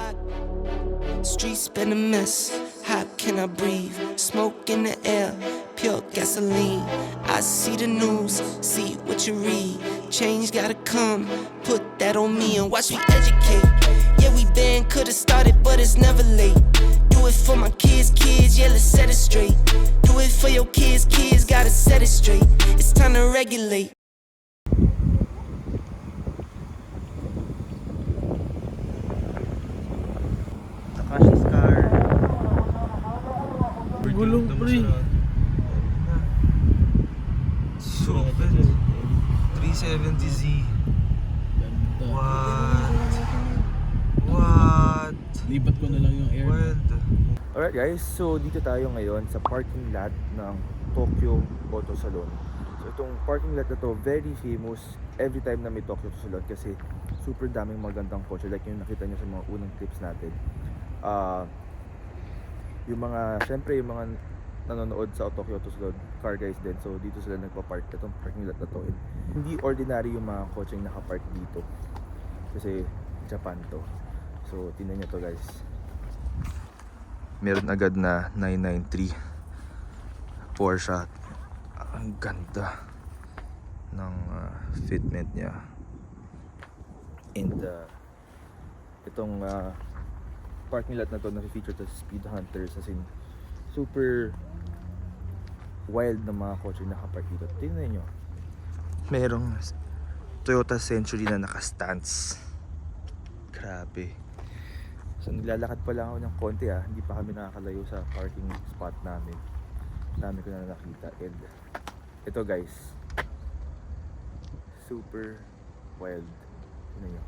block. Streets been a mess. How can I breathe? Smoke in the air, pure gasoline. I see the news, see what you read. Change gotta come, put that on me and watch me educate. Yeah, we been could've started, but it's never late. Do it for my kids, yeah, let's set it straight. Do it for your kids, gotta set it straight. It's time to regulate. Takashi's car. Gulong pre. So, 370Z. What? Lipat ko na lang yung air. Wild. Alright guys, so dito tayo ngayon sa parking lot ng Tokyo Auto Salon. So itong parking lot na to, very famous every time na may Tokyo Auto Salon kasi super daming magandang kotse like yung nakita nyo sa mga unang clips natin. Yung mga, syempre yung mga nanonood sa Tokyo Auto Salon, car guys din. So dito sila nagpa-park itong parking lot na to. And hindi ordinary yung mga kotseng nakapark dito kasi Japan to. So tingnan nyo to guys. Meron agad na 993 Porsche. Ang ganda ng fitment niya. And itong parking lot na to na-feature to Speed Hunters, as in super wild na mga kotse nakapark dito. Tingnan nyo, merong Toyota Century na naka-stance. Grabe. So naglalakad pa lang ako ng konti hindi pa kami nakakalayo sa parking spot namin. Dami ko na nakita. And ito guys, super wild. Tingnan nyo,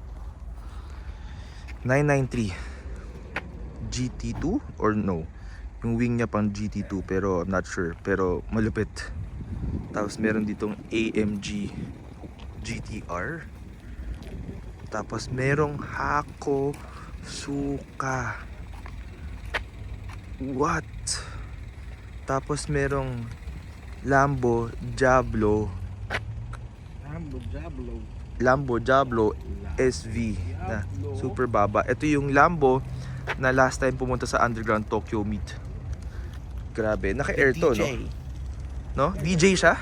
993 GT2 or no, yung wing niya pang GT2 pero I'm not sure, pero malupit. Tapos meron ditong AMG GTR, tapos merong Hako Suka. What? Tapos merong Lambo Diablo SV na super baba. Ito yung Lambo na last time pumunta sa Underground Tokyo Meet. Grabe, naka-air to, no? No? DJ siya?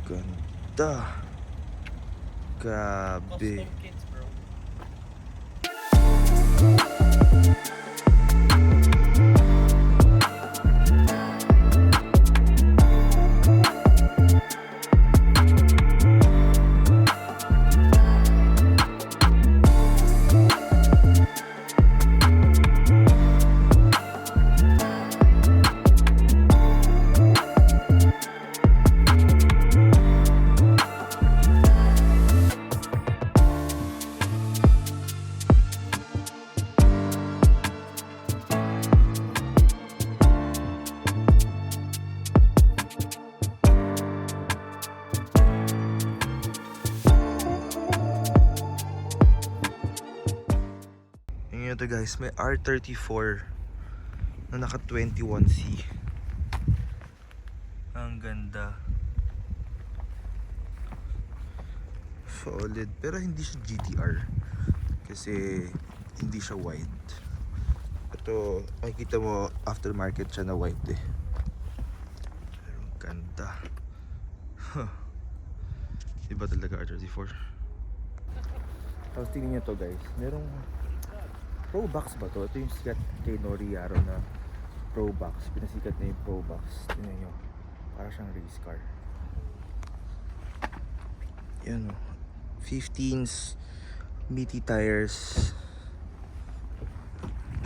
Ganda. Grabe. Ito guys, may R34 na naka 21C. Ang ganda, solid, pero hindi siya GTR kasi hindi siya white. Ito makikita mo aftermarket siya na white eh. Pero ang ganda. Iba talaga R34. Tapos tingnan nyo to guys, merong Pro Box ba to? Ito yung sikat kay Noriaro na Pro Box. Pinasikat na yung Pro Box. Tingnan nyo, para siyang race car. Yan o, 15s, meaty tires,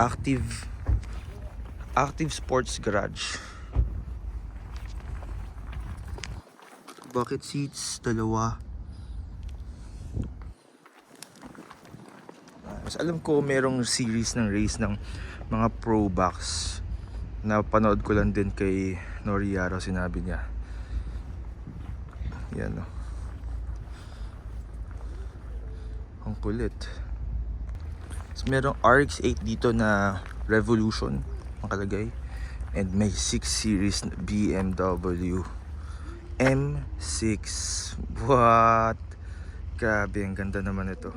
active sports garage, bucket seats, dalawa. Mas alam ko merong series ng race ng mga Pro Box na panood ko lang din kay Noriaro, sinabi niya. Yan o, ang kulit. So, merong RX-8 dito na Revolution makalagay, and may 6 series na BMW M6. What? Grabe, ang ganda naman ito.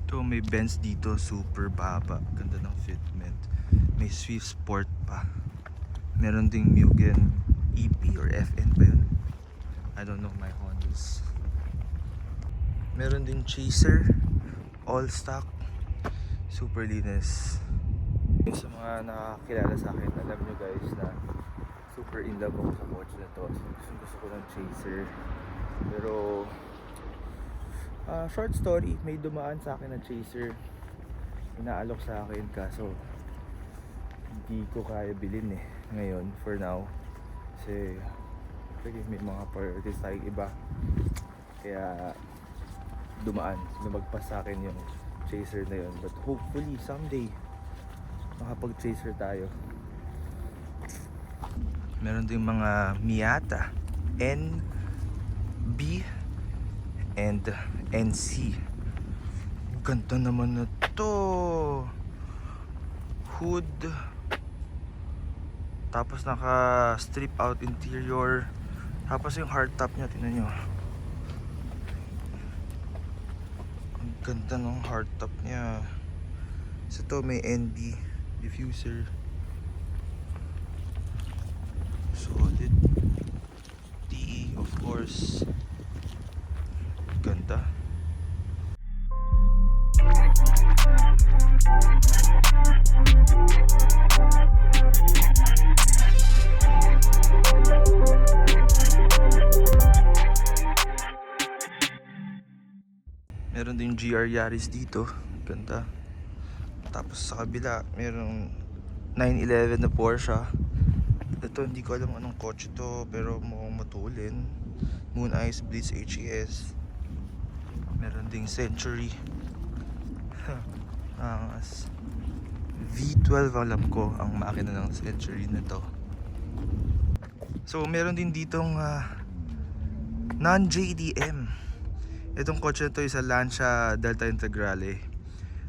Ito, may Benz dito, super baba. Ganda ng fitment. May Swift Sport pa. Meron ding Mugen EP or FN pa yun. I don't know my Hondas. Meron ding Chaser, all stock, super linis. Sa mga nakakilala sa akin, alam nyo guys na super in love ako sa kotse na to. Gusto ko ng Chaser. Pero short story, may dumaan sa akin na Chaser. Inaalok sa akin kaso hindi ko kaya bilhin ngayon for now. Kasi may mga priorities tayong iba. Kaya lumagpas sa akin yung Chaser na yun. But hopefully someday makapag-Chaser tayo. Meron din mga Miata NB and NC. Ganda naman na to. Hood, tapos naka strip out interior, tapos yung hardtop nya, tingnan nyo. Ang ganda ng hardtop nya. So to may NB diffuser, solid DE of course. Ganda. Meron din GR Yaris dito, ganda. Tapos sa kabila merong 911 na Porsche. Ito hindi ko alam anong kotse to, pero mukhang matulin. Moon Eyes Blitz HES. Meron ding Century. V12 alam ko ang makina ng Century na to. So meron din ditong non-JDM. Itong kotse na to is a Lancia Delta Integrale.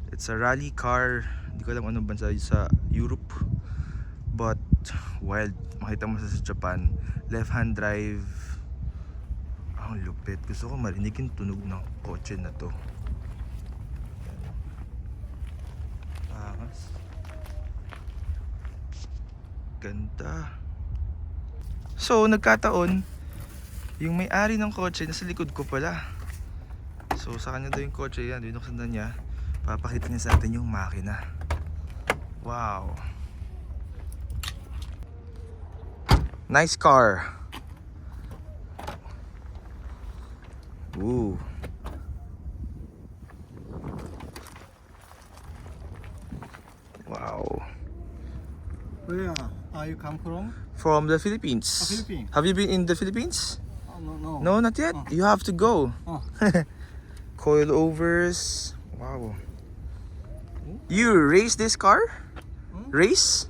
It's a rally car. Hindi ko alam anong bansa sa Europe, but wild. Makita mo sa Japan. Left hand drive. Ang lupit. Gusto ko marinig yung tunog ng kotse na to. Ganda. So nagkataon yung may-ari ng kotse nasa likod ko pala. So sa kanya daw yung kotse yan, binuksan na niya. Papakita niya sa atin yung makina. Wow. Nice car. Ooh. Wow. Where are you come from? From the Philippines. Philippines. Have you been in the Philippines? No. No, not yet. Oh. You have to go. Oh. Coilovers. Wow. You race this car? Race?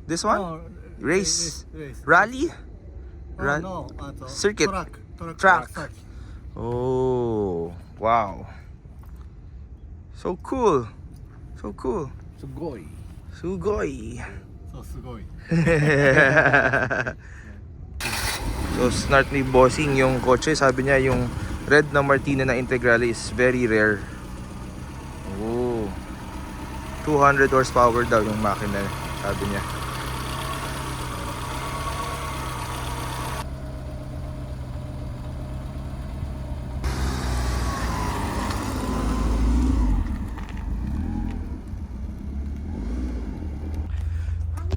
This one? No, Race. race. Rally? Oh, no. Circuit. Track. Oh, wow. So cool. So cool. Sugoi. Sugoi. So, sugoi. So snart ni bossing yung kotse. Sabi niya yung red na Martina na Integrale is very rare. Oh, 200 horsepower daw yung makina, sabi niya.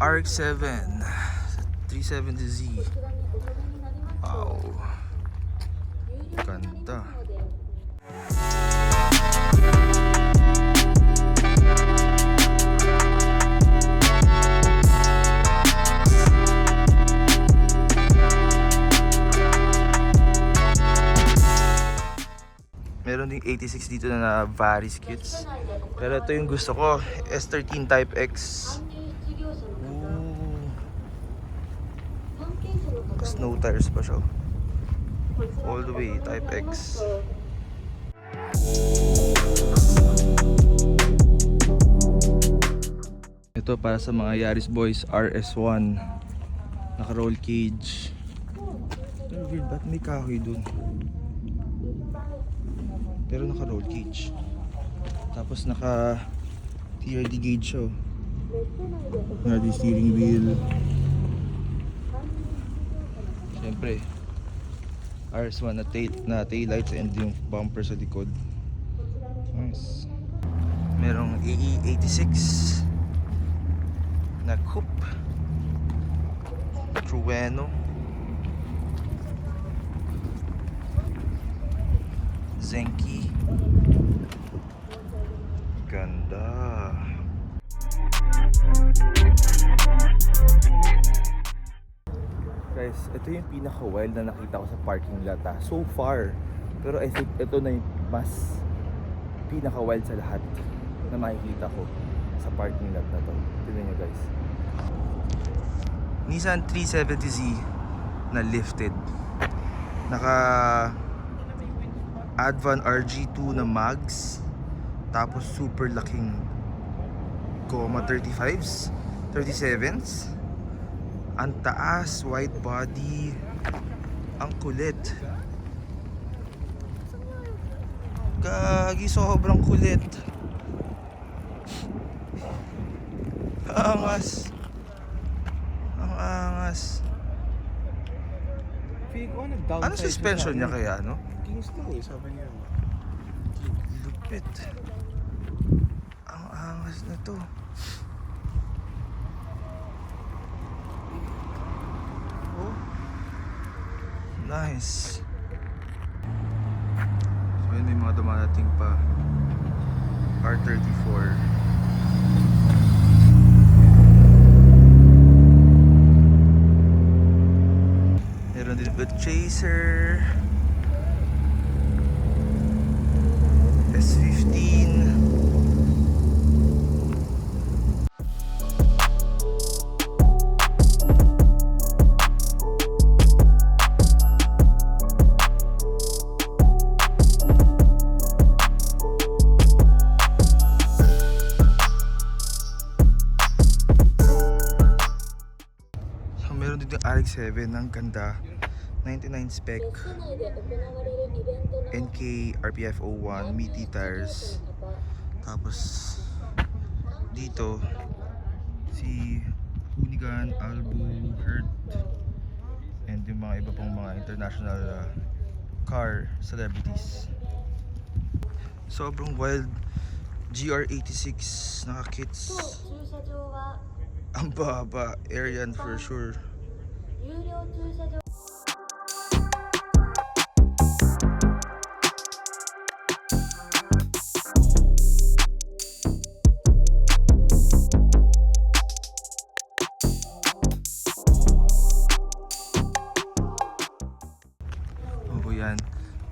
RX-7 370Z. Wow, ganda. Meron ding 86 dito na Varis kits. Pero ito yung gusto ko, S13 Type X. Snow tires pa siya. All the way, Type X. Ito para sa mga Yaris Boys RS1. Naka roll cage. Pero weird, ba't may kahoy dun? Pero naka roll cage. Tapos naka TRD gauge siya. TRD steering wheel. Siyempre RS1 na tail lights and yung bumper sa likod. Nice. Merong AE86 na coupe Trueno, Zenki. Ganda. Guys, ito yung pinaka-wild na nakita ko sa parking lot so far. Pero I think ito na yung mas pinaka-wild sa lahat na makikita ko sa parking lot na to. Tignan nyo guys. Nissan 370Z na lifted. Naka Advan RG2 na mags. Tapos super laking Goma 35s, 37s. Ang taas, wide body. Ang kulit. Gagi, sobrang kulit. Angas. Ang angas. Feeling ko nag-downsize. Ano suspension niya kaya, no? Kingston eh, sabi niya. Lupit. Ang angas na to. Oh. Nice. So yun yung mga dumadating pa. R34. Meron din ba Chaser, S15. So meron din yung RX-7, ang ganda. 99 spec, NK RPF 01, meaty tires. Tapos dito si Hoonigan, Albo, Hurt, and yung mga iba pang mga international car celebrities. Sobrang wild. GR86 naka-kits. Ang baba, Arian for sure. Yan,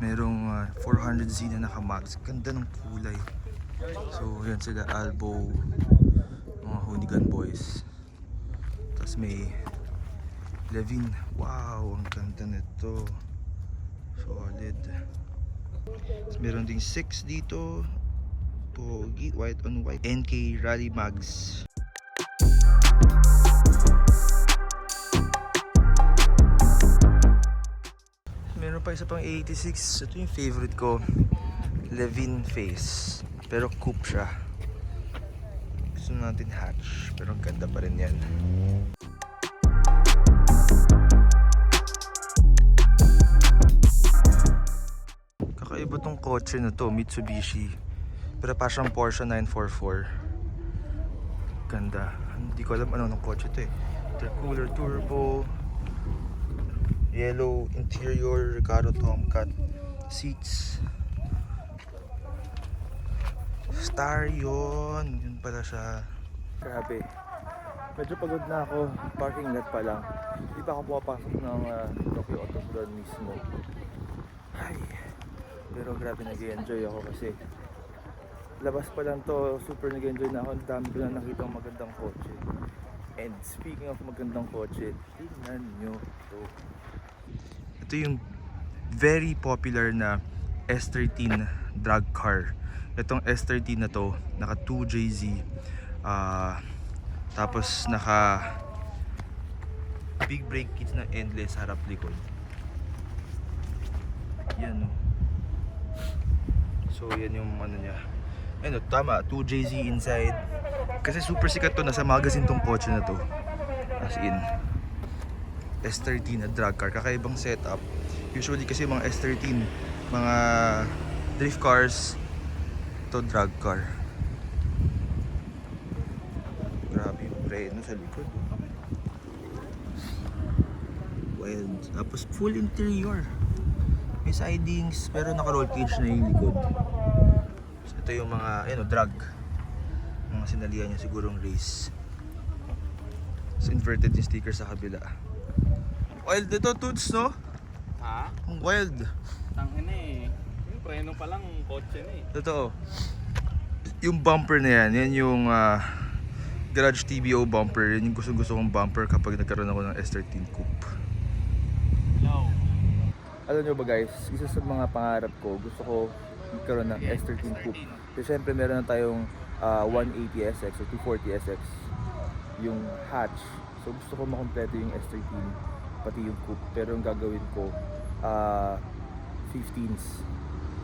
merong 400Z na naka-max. Ganda ng kulay. So yan sila, Albo, mga Hoonigan boys. Tapos may Levin. Wow, ang ganda nito. Solid. Tapos meron ding 6 dito. Pogi, white on white. NK Rally Mags. Meron pa isa pang 86. Ito yung favorite ko. Levin face. Pero coupe siya. Gusto natin hatch. Pero ang ganda pa rin yan. Kakaiba tong kotse na to. Mitsubishi. Pero pa siyang Porsche 944. Ganda. Hindi ko alam anong kotse to eh. Intercooler turbo. Yellow interior, Recaro Tomcat seats. Star yun. Yun pala siya. Grabe. Medyo pagod na ako. Parking lot pa lang. Hindi pa ako pumapasok ng Tokyo Auto Salon mismo. Ay. Pero grabe nag-enjoy ako kasi labas pa lang to, super nag-enjoy na ako. Ang dami ko na nakita ang magandang kotse. And speaking of magandang kotse, tingnan nyo to. Ito yung very popular na S13 drag car. Itong S13 na to, naka 2JZ Tapos naka big brake kits na endless harap likod. Yan no. So yan yung ano niya. Ayun, tama, 2JZ inside. Kasi super sikat to, nasa magazine tong kotse na to. As in S13 na drag car, kakaibang setup. Usually kasi mga S13, mga drift cars, to drag car. Grabe yung preno sa likod. Wild. Tapos full interior. May sidings, pero naka-roll cage na yung likod. So, ito yung mga, drag. Mga sinalihan niya sigurong race. So, inverted yung sticker sa kabila. Wild ito, Toots, no? Ha? Ang wild. Tangin eh. Yung preno pa lang, kotse na eh. Totoo. Yung bumper na yan yung garage TBO bumper. Yan yung gusto kong bumper kapag nagkaroon ako ng S13 Coupe. Hello. Alam nyo ba guys, isa sa mga pangarap ko, gusto ko magkaroon ng S13 Coupe. Kasi syempre meron na tayong 180SX o 240SX, yung hatch. So gusto ko makompleto yung S13, pati yung Coupe. Pero yung gagawin ko, 15s,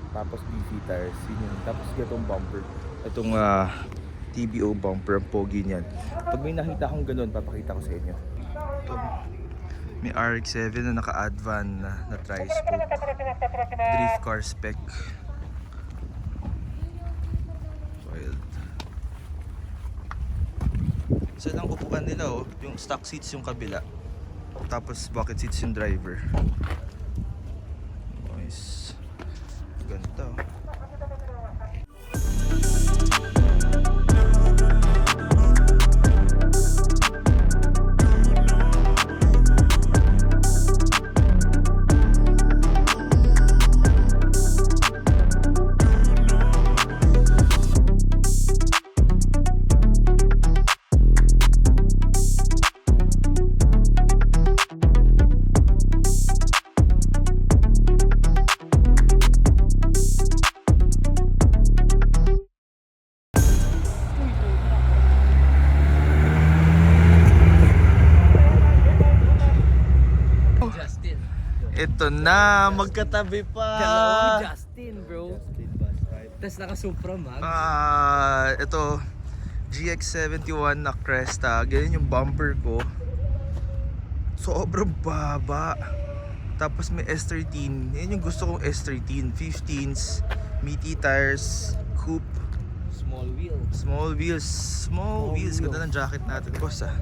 tapos beefy tires, tapos gatong bumper. Itong TBO bumper, ang pogi niyan. Pag may nakita akong ganun, papakita ko sa inyo. May RX-7 na naka-advan na tri-spoke drift car spec. Wild. Isa lang upuan nila oh, yung stock seats yung kabila. Tapos bucket seats yung driver. Nice. Ganda oh. Ito na, magkatabi pa. Dalawang Justin, bro. Tapos naka-Supra Max. Ito GX71 na Cresta. Ganyan yung bumper ko. Sobrang baba. Tapos may S13. Yan yung gusto kong S13. 15s, meaty tires, coupe. Small wheel. Small wheels. Ganda ng jacket natin, boss ah.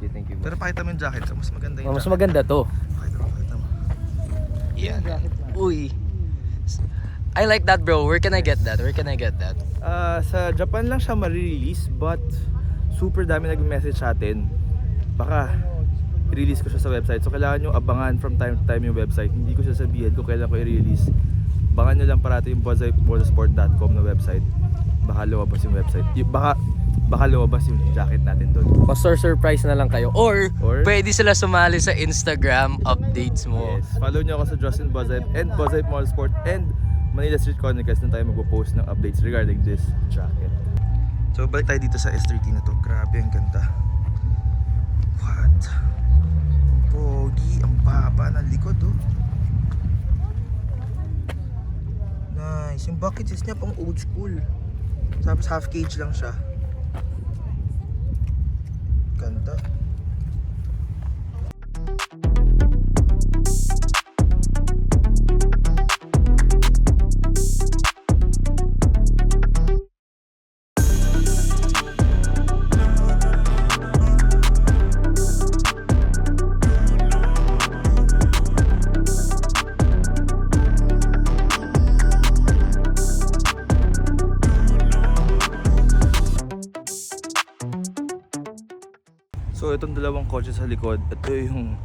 Thank you. Pero pakita mo yung jacket ka, mas maganda yung Mas jacket. maganda to. Pakita mo. Yan. Uy. I like that, bro. Where can I get that? Sa Japan lang siya ma-release, but super dami nag-message sa atin. Baka i-release ko siya sa website. So kailangan nyo abangan from time to time yung website. Hindi ko sasabihin kung kailan ko i-release. Abangan nyo lang parati yung motorsport.com na website. Baka lumabas yung website. Baka lumabas yung jacket natin doon. Surprise na lang kayo. Or pwede sila sumali sa Instagram updates mo. Yes. Follow nyo ako sa Justin Buzzype and Buzzype Motorsport and Manila Street Chronicles na tayo magpo-post ng updates regarding this jacket. So balik tayo dito sa S13 na to. Grabe, ang ganda. What? Pogi, ang baba ng likod oh. Nice. Yung bucket seats niya pang old school. Tapos half cage lang siya. Ganda. So itong dalawang kotse sa likod, ito yung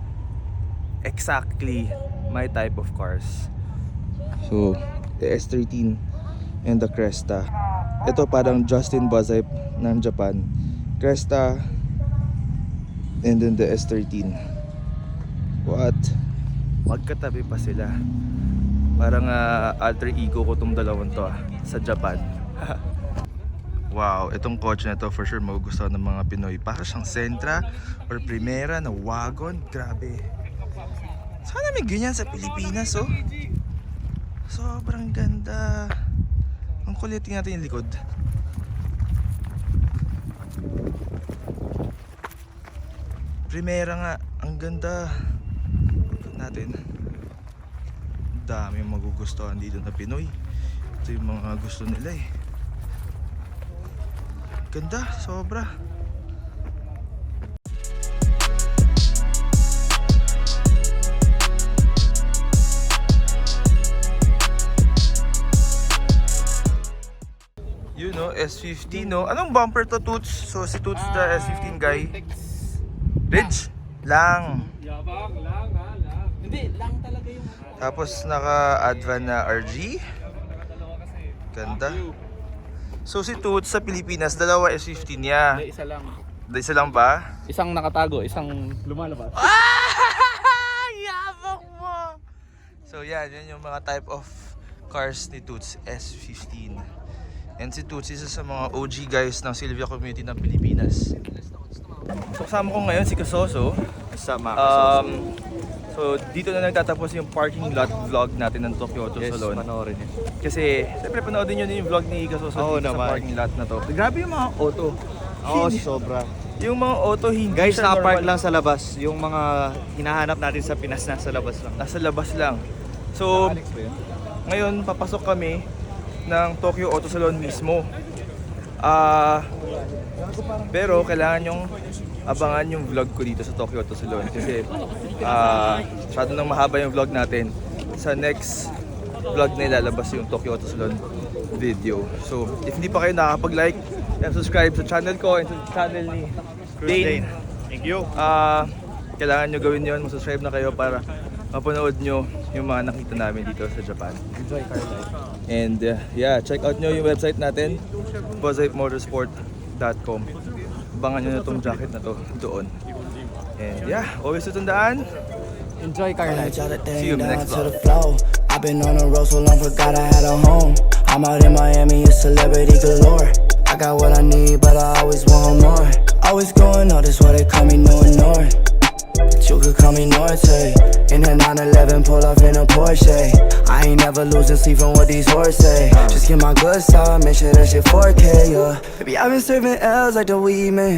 exactly my type of cars. So the S13 and the Cresta. Ito parang Justin Buzzype ng Japan. Cresta and then the S13. What? Magkatabi pa sila. Parang alter ego ko tong dalawang to sa Japan. Wow, itong kotse na to for sure magugustuhan ng mga Pinoy. Para siyang Sentra or Primera na wagon. Grabe. Sana may ganyan sa Pilipinas, oh. Sobrang ganda. Ang kulit, tingnan natin yung likod. Primera nga, ang ganda. Ikot natin. Ang dami yung magugustuhan dito na Pinoy. Ito yung mga gusto nila eh. Ganda, sobra. You know, S15, no? Anong bumper to, Toots? So, si Toots the S15 guy. Ridge? Lang. Yabang, lang ha, lang. Hindi, lang talaga yung Tapos, naka-Advan na RG. Ganda. So, si Toots sa Pilipinas, dalawa S15 niya. Hindi, isa lang. Isa lang ba? Isang nakatago, isang lumalabas. Yabang mo! So yan yung mga type of cars ni Toots S15. And si Toots isa sa mga OG guys ng Silvia community ng Pilipinas. So kasama ko ngayon si Kasoso. Sama So dito na nagtatapos yung parking lot vlog natin ng Tokyo Auto Salon. panoorin niyo. Kasi siyempre panoodin nyo din yung vlog ni Kasoso Oo dito sa naman. parking lot na to. Grabe yung mga auto. Oo, sobra. Yung mga auto hindi Guys, siya nakapark normal. lang sa labas. Yung mga hinahanap natin sa Pinas, nasa labas lang. Nasa labas lang. So, ngayon papasok kami ng Tokyo Auto Salon mismo. Pero kailangan yung abangan yung vlog ko dito sa Tokyo Auto Salon kasi masyado nang mahaba yung vlog natin. Sa next vlog na ilalabas yung Tokyo Auto Salon video. So, if hindi pa kayo nakakapag-like and subscribe sa channel ko and sa channel ni Dane, Thank you. kailangan nyo gawin yun, subscribe na kayo para mapanood nyo yung mga nakita namin dito sa Japan. Enjoy car life. And yeah, check out nyo yung website natin, buzzymotorsport.com. Abangan nyo na tong jacket na to doon. And yeah, always tutundaan. Enjoy car life. See you in the next vlog. I've been on the road so long, forgot I had a home. I'm out in Miami, a celebrity galore. I got what I need, but I always want more. Always going on, that's why they call me no North. But you could call me Norte. In a 911, pull off in a Porsche. I ain't never losing sleep from what these hoes say. Just get my good side, make sure that shit 4K, yeah. Baby, I've been serving L's like the weed man.